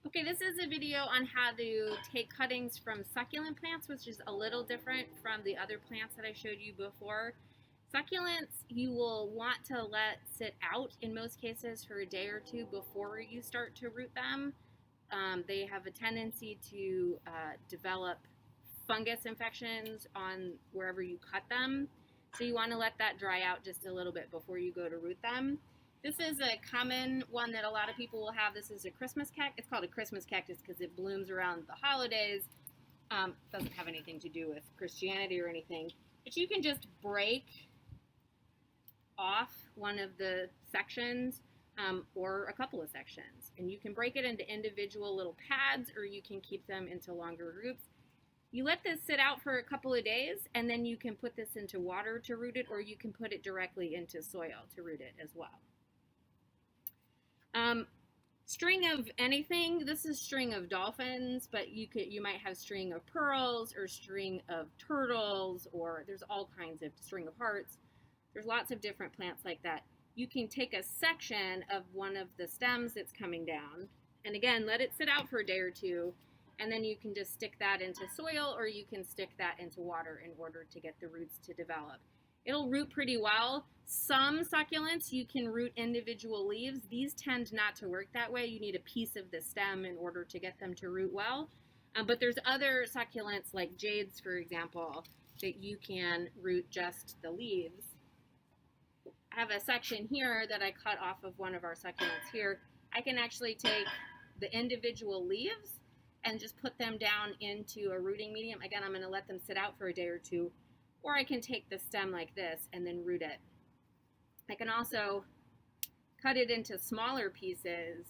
Okay, this is a video on how to take cuttings from succulent plants, which is a little different from the other plants that I showed you before. Succulents you will want to let sit out in most cases for a day or two before you start to root them. They have a tendency to develop fungus infections on wherever you cut them. So you want to let that dry out just a little bit before you go to root them. This is a common one that a lot of people will have. This is a Christmas cactus. It's called a Christmas cactus because it blooms around the holidays. Doesn't have anything to do with Christianity or anything. But you can just break off one of the sections or a couple of sections. And you can break it into individual little pads, or you can keep them into longer groups. You let this sit out for a couple of days, and then you can put this into water to root it, or you can put it directly into soil to root it as well. String of anything. This is string of dolphins, but you might have string of pearls or string of turtles, or there's all kinds of string of hearts. There's lots of different plants like that. You can take a section of one of the stems that's coming down, and again, let it sit out for a day or two, and then you can just stick that into soil, or you can stick that into water in order to get the roots to develop. It'll root pretty well. Some succulents you can root individual leaves. These tend not to work that way. You need a piece of the stem in order to get them to root well. But there's other succulents like jades, for example, that you can root just the leaves. I have a section here that I cut off of one of our succulents here. I can actually take the individual leaves and just put them down into a rooting medium. Again, I'm going to let them sit out for a day or two. Or I can take the stem like this and then root it. I can also cut it into smaller pieces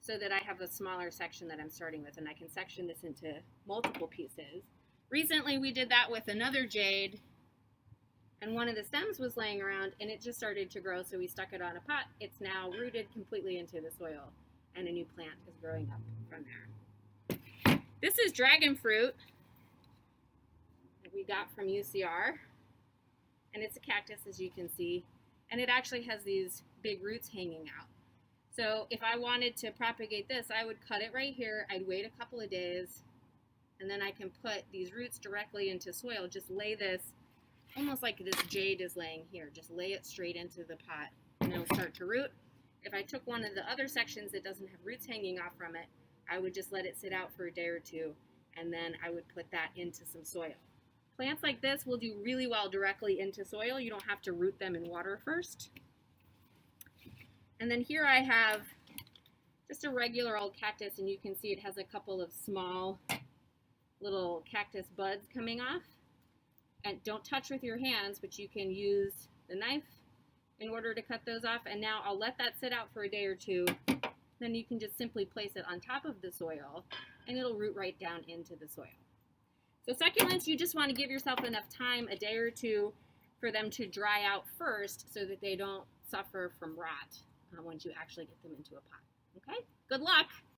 so that I have a smaller section that I'm starting with, and I can section this into multiple pieces. Recently we did that with another jade, and one of the stems was laying around and it just started to grow, so we stuck it on a pot. It's now rooted completely into the soil, and a new plant is growing up from there. This is dragon fruit we got from UCR, and it's a cactus, as you can see, and it actually has these big roots hanging out. So if I wanted to propagate this, I would cut it right here. I'd wait a couple of days, and then I can put these roots directly into soil. Just lay this almost like this jade is laying here. Just lay it straight into the pot, and it'll start to root. If I took one of the other sections that doesn't have roots hanging off from it, I would just let it sit out for a day or two, and then I would put that into some soil. Plants like this will do really well directly into soil. You don't have to root them in water first. And then here I have just a regular old cactus, and you can see it has a couple of small little cactus buds coming off. And don't touch with your hands, but you can use the knife in order to cut those off. And now I'll let that sit out for a day or two. Then you can just simply place it on top of the soil, and it'll root right down into the soil. So succulents, you just want to give yourself enough time, a day or two, for them to dry out first so that they don't suffer from rot once you actually get them into a pot. Okay? Good luck!